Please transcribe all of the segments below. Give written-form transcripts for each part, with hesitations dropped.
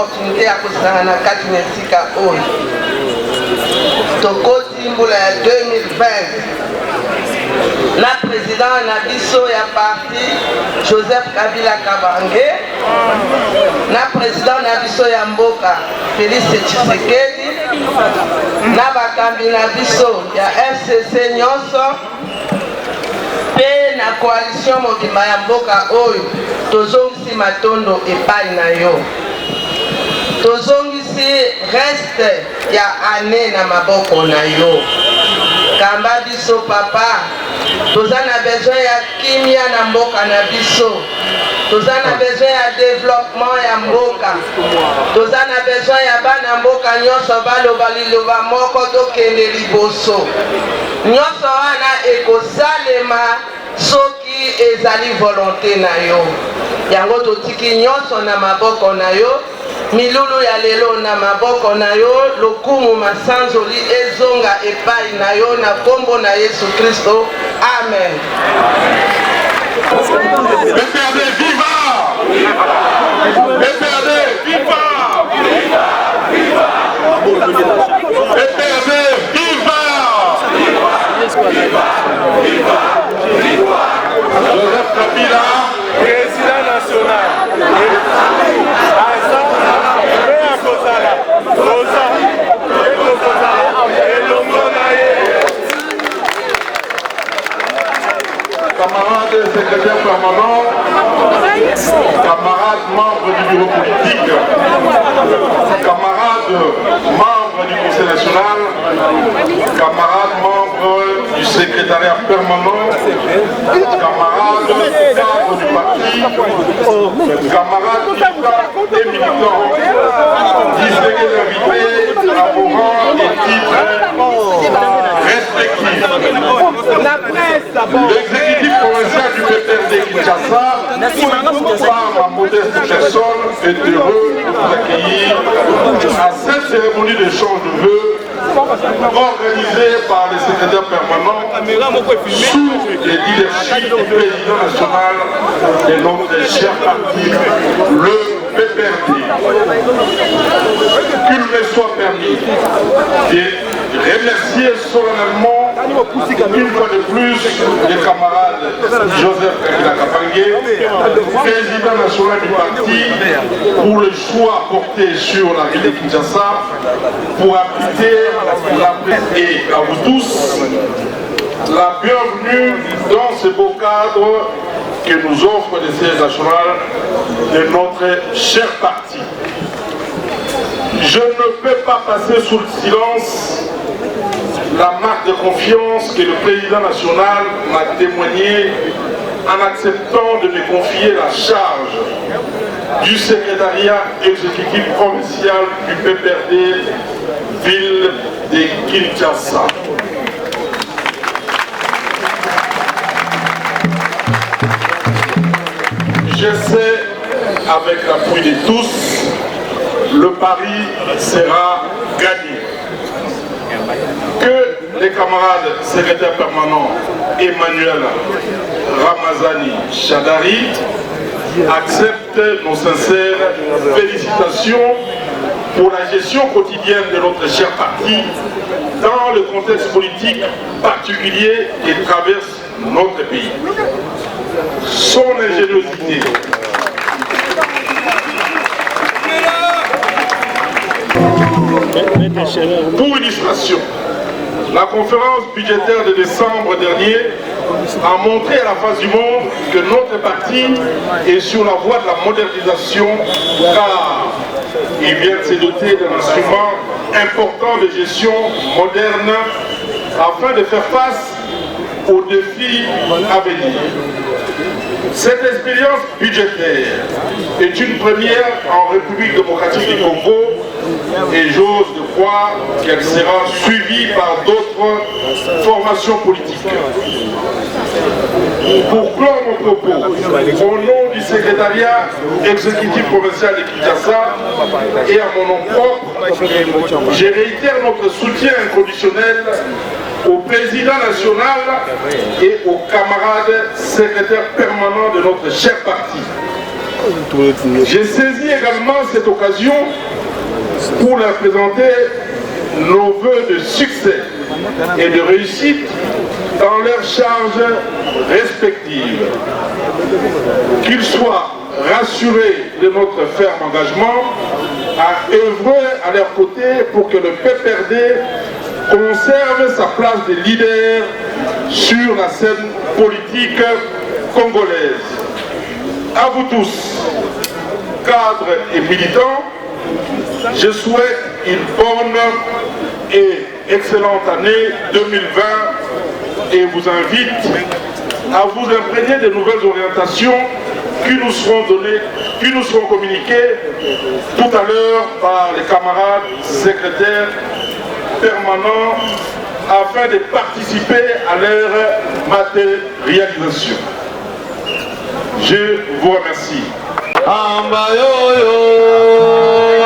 opportunité à kusangana kati nesika oyo. Tokoti mbula ya 2020. Na président na biso ya parti Joseph Kabila Kabange, na président na biso ya mboka Félix Tshisekedi, na bakambi na biso ya FCC nyonso, pe na coalition mobimba ya mboka oyo tozongisi matondo epai na yo. Tozongisi reste ya ane na maboko na yo. Kamba biso papa, toza na besoin ya kimia na mboka na biso. Toza na besoin ya développement ya mboka. Toza na besoin ya bana mboka nyonso baloba liloba moko tokende liboso. Nyonso wana ekosalema soki ezali volonté na yo. Yango totiki nyonso na maboko na yo. Milulu ya lelo na maboko na yo, lokumu masanzoli ezonga epai na yo na kombo na Yesu Kristo. Amen. PPRD viva! PPRD viva! PPRD viva! Joseph Kabila, président national. Camarades secrétaires permanents, camarades membres du bureau politique, camarades membres du Conseil national, camarades membres du secrétariat permanent, camarades membres du parti, camarades et militants, distingués invités à vos rangs et titres respectifs. L'exécutif provincial du PPRD Kinshasa, par ma modeste personne, est heureux de vous accueillir à cette cérémonie d'échange de vœux organisée par les secrétaires permanents sous le leadership du président national de notre cher parti, le PPRD. Qu'il me soit permis de remercier solennellement une fois de plus les camarades Joseph Kabila Kabange, président national du parti, pour le choix porté sur la ville de Kinshasa pour appliquer la paix et à vous tous la bienvenue dans ce beau cadre que nous offre le siège national de notre cher parti. Je ne peux pas passer sous le silence la marque de confiance que le président national m'a témoigné en acceptant de me confier la charge du secrétariat exécutif provincial du PPRD ville de Kinshasa. Je sais, avec l'appui de tous, le pari sera gagné. Que les camarades secrétaires permanents Emmanuel Ramazani Chadari acceptent nos sincères félicitations pour la gestion quotidienne de notre cher parti dans le contexte politique particulier qui traverse notre pays. Son ingéniosité, pour illustration, la conférence budgétaire de décembre dernier a montré à la face du monde que notre parti est sur la voie de la modernisation car il vient de se doter d'un instrument important de gestion moderne afin de faire face aux défis à venir. Cette expérience budgétaire est une première en République démocratique du Congo et j'ose de croire qu'elle sera suivie par d'autres formations politiques. Pour clore mon propos, au nom du secrétariat exécutif provincial de Kinshasa et à mon nom propre, je réitère notre soutien inconditionnel au président national et aux camarades secrétaires permanents de notre cher parti. J'ai saisi également cette occasion pour leur présenter nos vœux de succès et de réussite dans leurs charges respectives. Qu'ils soient rassurés de notre ferme engagement à œuvrer à leur côté pour que le PPRD conserve sa place de leader sur la scène politique congolaise. À vous tous, cadres et militants, je souhaite une bonne et excellente année 2020 et vous invite à vous imprégner de nouvelles orientations qui nous seront données, qui nous seront communiquées tout à l'heure par les camarades secrétaires permanents afin de participer à leur matérialisation. Je vous remercie. Amba yoyo,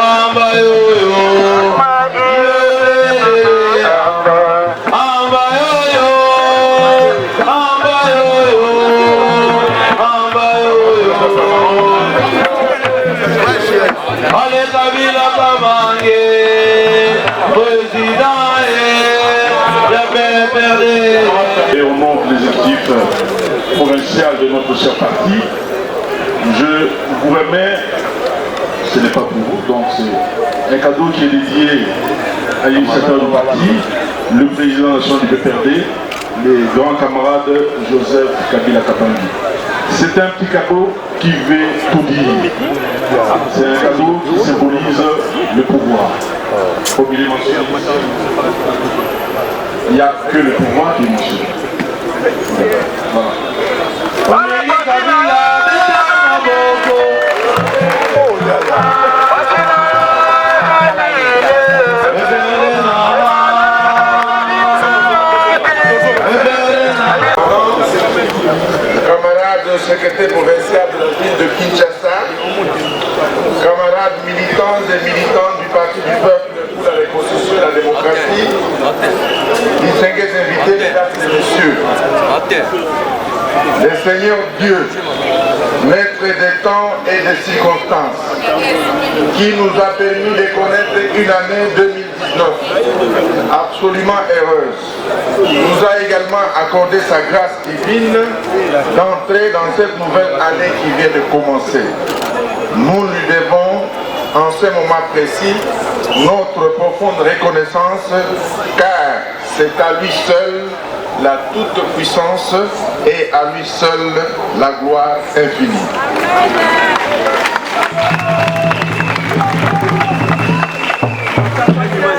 amba yoyo, amba yoyo, amba yoyo, amba yoyo. Allez Kabila Kabange, président et le PPRD. Et au nom de l'exécutif provincial de notre cher parti, je vous remets, ce n'est pas pour vous, donc c'est un cadeau qui est dédié à l'initiateur du parti, le président national du PPRD, le grand camarade Joseph Kabila Kabange. C'est un petit cadeau qui veut tout dire. C'est un cadeau qui symbolise le pouvoir. Comme il est mentionné, il n'y a que le pouvoir qui est mentionné. Voilà. Camarades secrétaire provincial de la ville de Kinshasa, camarades militants et militantes du Parti du Peuple pour la Reconstruction et la Démocratie, distingués invités, mesdames et messieurs, le Seigneur Dieu, maître des temps et des circonstances, qui nous a permis de connaître une année 2019 absolument heureuse, nous a également accordé sa grâce divine d'entrer dans cette nouvelle année qui vient de commencer. Nous lui devons en ce moment précis notre profonde reconnaissance, car c'est à lui seul la toute-puissance et à lui seul la gloire infinie.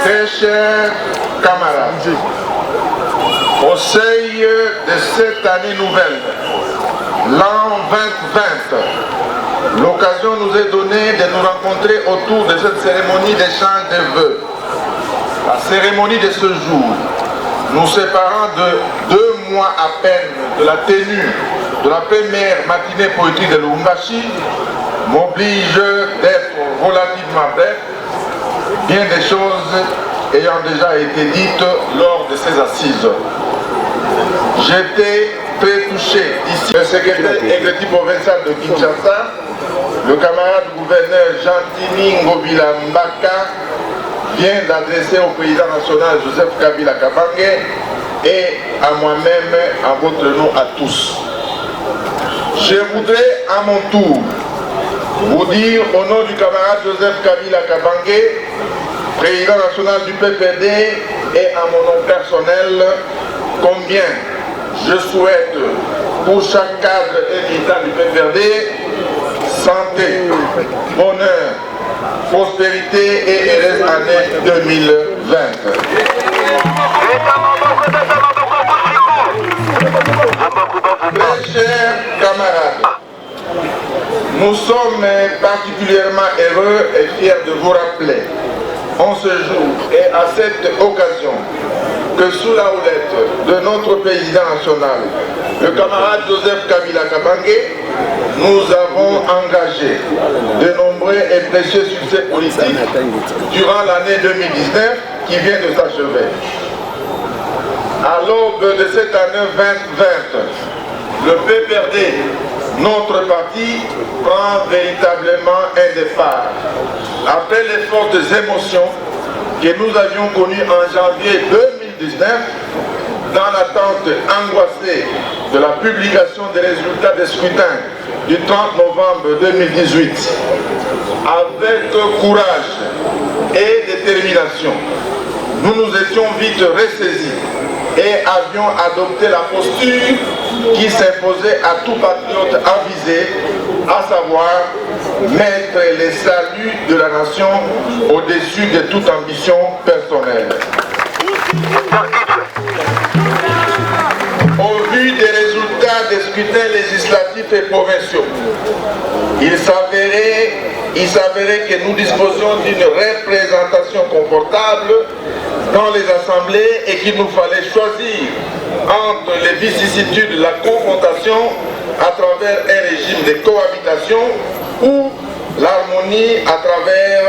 Très chers camarades, au seuil de cette année nouvelle, l'an 2020, l'occasion nous est donnée de nous rencontrer autour de cette cérémonie d'échange de vœux. La cérémonie de ce jour, nous séparant de 2 mois à peine de la tenue de la première matinée politique de Lubumbashi, m'oblige d'être relativement bref, bien des choses ayant déjà été dites lors de ces assises. J'étais très touché ici. Le secrétaire exécutif provincial de Kinshasa, le camarade gouverneur Jean-Tini Ngobila Mbaka, vient d'adresser au président national Joseph Kabila Kabange et à moi-même, à votre nom à tous. Je voudrais à mon tour vous dire au nom du camarade Joseph Kabila Kabange, président national du PPD, et à mon nom personnel, combien je souhaite pour chaque cadre et militant du PPD santé, bonheur, prospérité et heureuse année 2020. Mes chers camarades, nous sommes particulièrement heureux et fiers de vous rappeler en ce jour et à cette occasion que sous la houlette de notre président national, le camarade Joseph Kabila Kabange, nous avons engagé de nombreux et précieux succès politiques durant l'année 2019 qui vient de s'achever. À l'aube de cette année 2020, le PPRD notre parti prend véritablement un départ. Après les fortes émotions que nous avions connues en janvier 2019, dans l'attente angoissée de la publication des résultats des scrutins du 30 novembre 2018, avec courage et détermination, nous nous étions vite ressaisis et avions adopté la posture qui s'imposait à tout patriote avisé, à savoir mettre les saluts de la nation au-dessus de toute ambition personnelle. Au vu des résultats des scrutins législatifs et provinciaux, il s'avérait que nous disposions d'une représentation confortable dans les assemblées et qu'il nous fallait choisir entre les vicissitudes de la confrontation à travers un régime de cohabitation ou l'harmonie à travers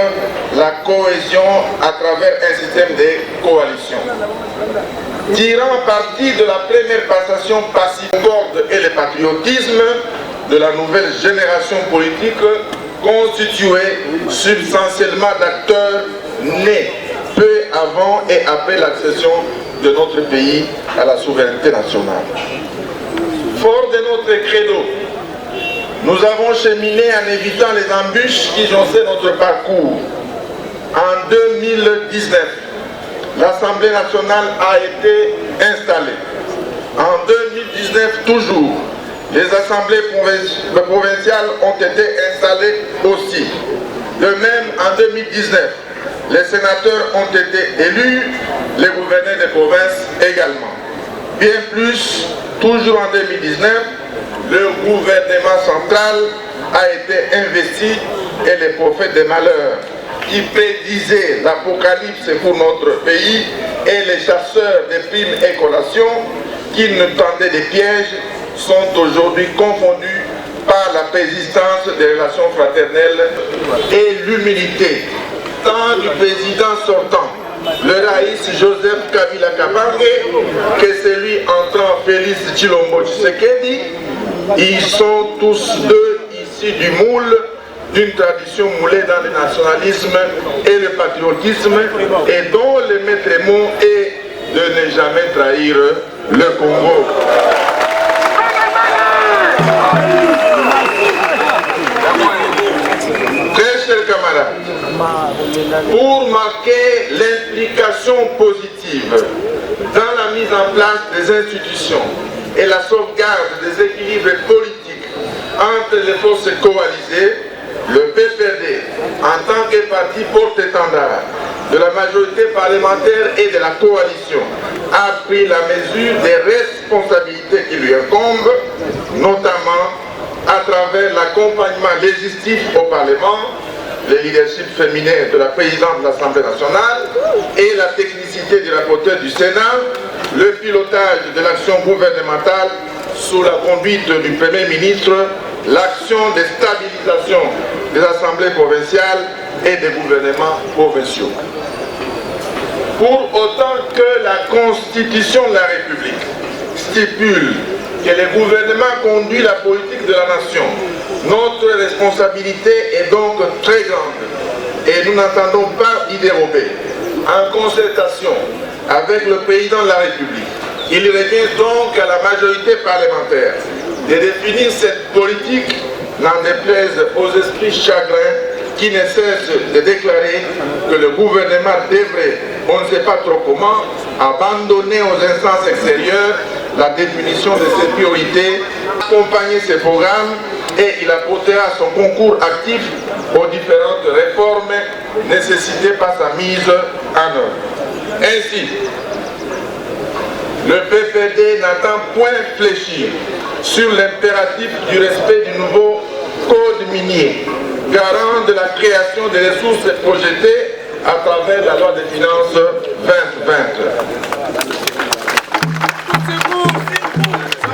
la cohésion, à travers un système de coalition. Tirant parti de la première passation pacifique et le patriotisme de la nouvelle génération politique constituée substantiellement d'acteurs nés peu avant et après l'accession de notre pays à la souveraineté nationale. Fort de notre credo, nous avons cheminé en évitant les embûches qui jonchaient notre parcours. En 2019, l'Assemblée nationale a été installée. En 2019 toujours, les assemblées provinciales ont été installées aussi. De même, en 2019, les sénateurs ont été élus, les gouverneurs des provinces également. Bien plus, toujours en 2019, le gouvernement central a été investi et les prophètes des malheurs qui prédisaient l'apocalypse pour notre pays et les chasseurs des primes et collations qui nous tendaient des pièges sont aujourd'hui confondus par la persistance des relations fraternelles et l'humilité tant du président sortant, le Raïs Joseph Kabila Kabange, que celui entrant Félix Tshilombo Tshisekedi. Ils sont tous deux issus du moule d'une tradition moulée dans le nationalisme et le patriotisme et dont le maître mot est de ne jamais trahir le Congo. Très chers camarades, pour marquer l'implication positive dans la mise en place des institutions et la sauvegarde des équilibres politiques entre les forces coalisées, le PPRD, en tant que parti porte-étendard de la majorité parlementaire et de la coalition, a pris la mesure des responsabilités qui lui incombent, notamment à travers l'accompagnement législatif au Parlement, le leadership féminin de la présidente de l'Assemblée nationale et la technicité du rapporteur du Sénat, le pilotage de l'action gouvernementale sous la conduite du Premier ministre, l'action de stabilisation des assemblées provinciales et des gouvernements provinciaux. Pour autant que la Constitution de la République stipule que le gouvernement conduit la politique de la nation, notre responsabilité est donc très grande et nous n'entendons pas y dérober. En concertation avec le président de la République, il revient donc à la majorité parlementaire de définir cette politique, n'en déplaise aux esprits chagrins qui ne cessent de déclarer que le gouvernement devrait, on ne sait pas trop comment, abandonner aux instances extérieures la définition de ses priorités, accompagner ses programmes et il apportera son concours actif aux différentes réformes nécessitées par sa mise en œuvre. Ainsi, le PPD n'entend point fléchir sur l'impératif du respect du nouveau code minier, garant de la création des ressources projetées à travers la loi des finances 2020.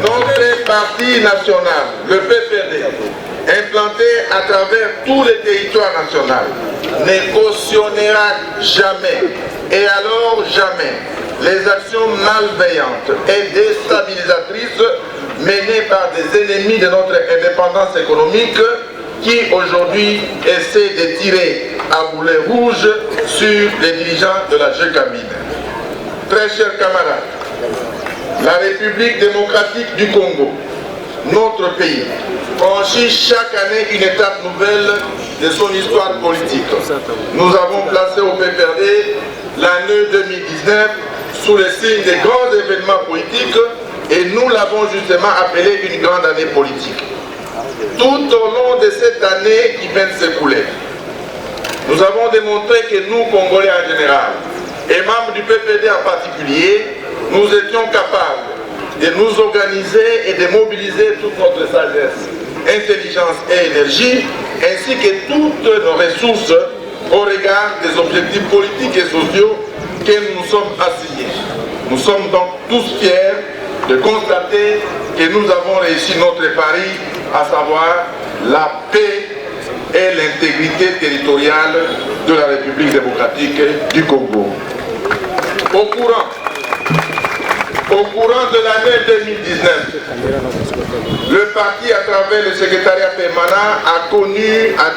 Notre parti national, le PPD, implanté à travers tous les territoires nationaux, ne cautionnera jamais, et alors jamais, les actions malveillantes et déstabilisatrices menée par des ennemis de notre indépendance économique qui aujourd'hui essaient de tirer à boulet rouge sur les dirigeants de la GECAMINE. Très chers camarades, la République démocratique du Congo, notre pays, franchit chaque année une étape nouvelle de son histoire politique. Nous avons placé au PPRD l'année 2019 sous le signe des grands événements politiques et nous l'avons justement appelé une grande année politique. Tout au long de cette année qui vient de s'écouler, nous avons démontré que nous, Congolais en général, et membres du PPD en particulier, nous étions capables de nous organiser et de mobiliser toute notre sagesse, intelligence et énergie, ainsi que toutes nos ressources au regard des objectifs politiques et sociaux que nous nous sommes assignés. Nous sommes donc tous fiers de constater que nous avons réussi notre pari, à savoir la paix et l'intégrité territoriale de la République démocratique du Congo. Au courant de l'année 2019, le parti, à travers le secrétariat permanent, a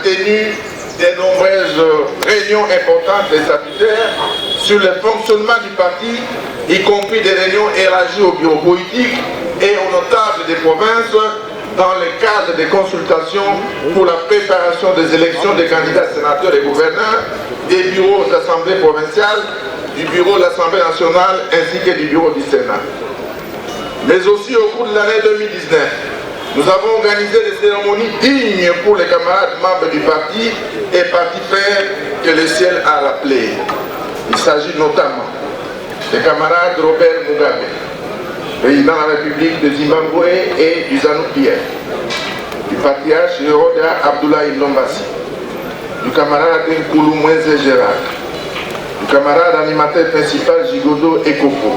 tenu de nombreuses réunions importantes et statutaires sur le fonctionnement du parti, y compris des réunions élargies au bureau politique et aux notables des provinces dans le cadre des consultations pour la préparation des élections des candidats sénateurs et gouverneurs, des bureaux d'assemblée provinciale, du bureau de l'Assemblée nationale ainsi que du bureau du Sénat. Mais aussi au cours de l'année 2019, nous avons organisé des cérémonies dignes pour les camarades membres du parti et partis frères que le ciel a rappelés. Il s'agit notamment des camarades Robert Mugabe, président de la République de Zimbabwe et du ZANU-PF, du patriarche Roda Abdoulaye Ndombasi, du camarade Nkoulou Mweze Gérard, du camarade animateur principal Jigodo Ekoko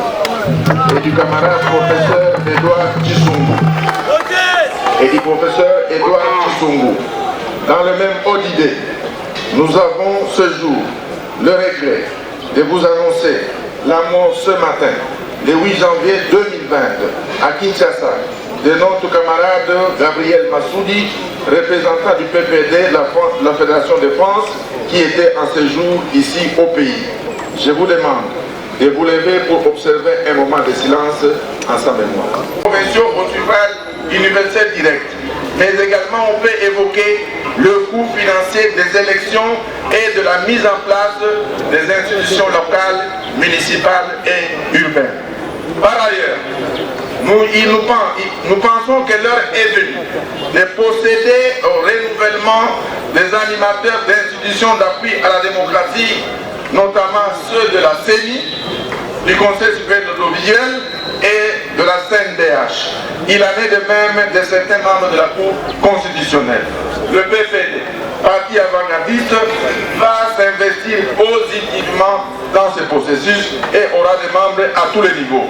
et du camarade professeur Edouard Tshisungu et du professeur Edouard Tshisungu. Dans le même ordre d'idée, nous avons ce jour le regret de vous annoncer la mort ce matin, le 8 janvier 2020, à Kinshasa, de notre camarade Gabriel Massoudi, représentant du PPD, la Fédération de France, qui était en séjour ici au pays. Je vous demande de vous lever pour observer un moment de silence en sa mémoire. Convention au suffrage universel direct, mais également on peut évoquer le coût financier des élections et de la mise en place des institutions locales, municipales et urbaines. Par ailleurs, nous pensons que l'heure est venue de procéder au renouvellement des animateurs d'institutions d'appui à la démocratie, notamment ceux de la CENI, du Conseil supérieur de l'audiovisuel et de la CNDH. Il en est de même de certains membres de la Cour constitutionnelle. Le PPD, parti avant-gardiste, va s'investir positivement dans ce processus et aura des membres à tous les niveaux.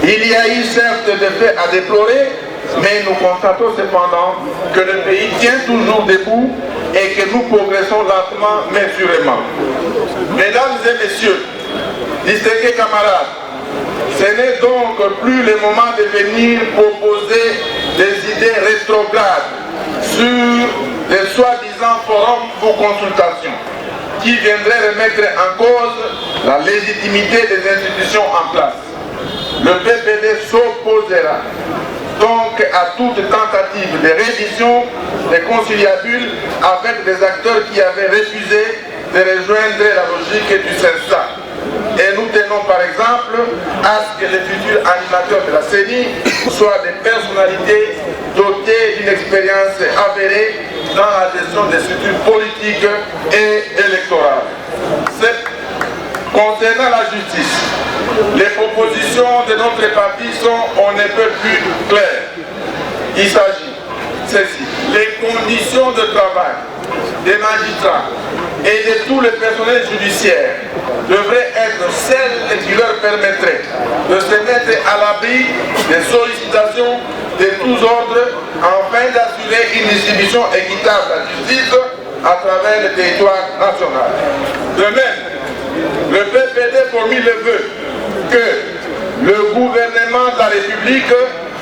Il y a eu certes des faits à déplorer, mais nous constatons cependant que le pays tient toujours debout et que nous progressons lentement mais sûrement. Mesdames et messieurs, distingués camarades, ce n'est donc plus le moment de venir proposer des idées rétrogrades sur des soi-disant forums pour consultation qui viendraient remettre en cause la légitimité des institutions en place. Le PPD s'opposera donc à toute tentative de révision des conciliabules avec des acteurs qui avaient refusé de rejoindre la logique du CENSA. Et nous tenons par exemple à ce que les futurs animateurs de la CENI soient des personnalités dotées d'une expérience avérée dans la gestion des structures politiques et électorales. Concernant la justice, les propositions de notre parti sont on ne peut plus claires. Il s'agit, ceci, les conditions de travail des magistrats et de tout le personnel judiciaire devraient être celles qui leur permettraient de se mettre à l'abri des sollicitations de tous ordres afin d'assurer une distribution équitable de la justice à travers le territoire national. De même, Le PPD formule le vœu que le gouvernement de la République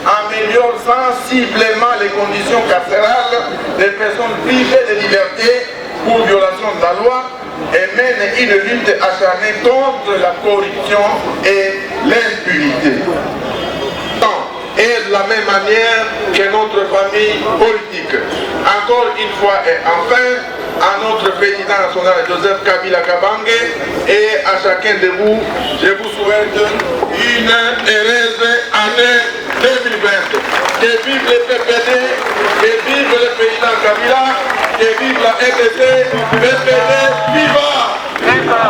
améliore sensiblement les conditions carcérales des personnes privées de liberté pour violation de la loi et mène une lutte acharnée contre la corruption et l'impunité. Et de la même manière que notre famille politique. Encore une fois et enfin, à notre président national Joseph Kabila Kabange et à chacun de vous, je vous souhaite une heureuse année 2020. Que vive le PPD, que vive le président Kabila, que vive la RDC, PPD, viva! Viva!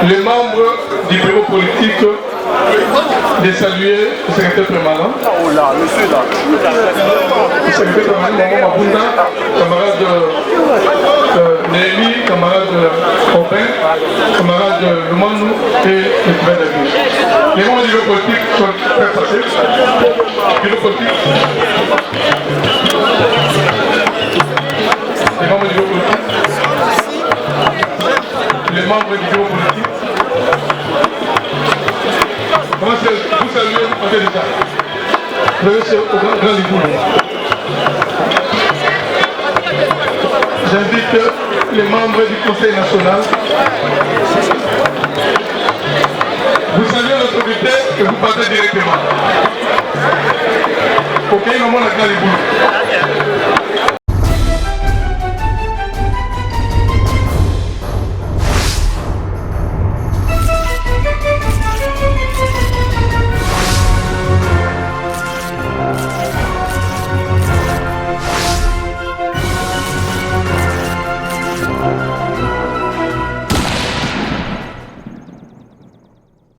Les membres du bureau politique de saluer le secrétaire permanent. Le secrétaire permanent, Maman Mabunda, camarade Néli, camarade Robin, camarade Lumanou et le camarade David. Les membres du bureau politique sont très passés. Bureau politique. Les membres du bureau politique. Les membres du bureau politique. Comment vous saluez en fait déjà. Vous avez au grand Liboulou. J'invite les membres du Conseil national. Vous saluez l'autorité et vous partez directement. Ok, maman la grand Liboulou.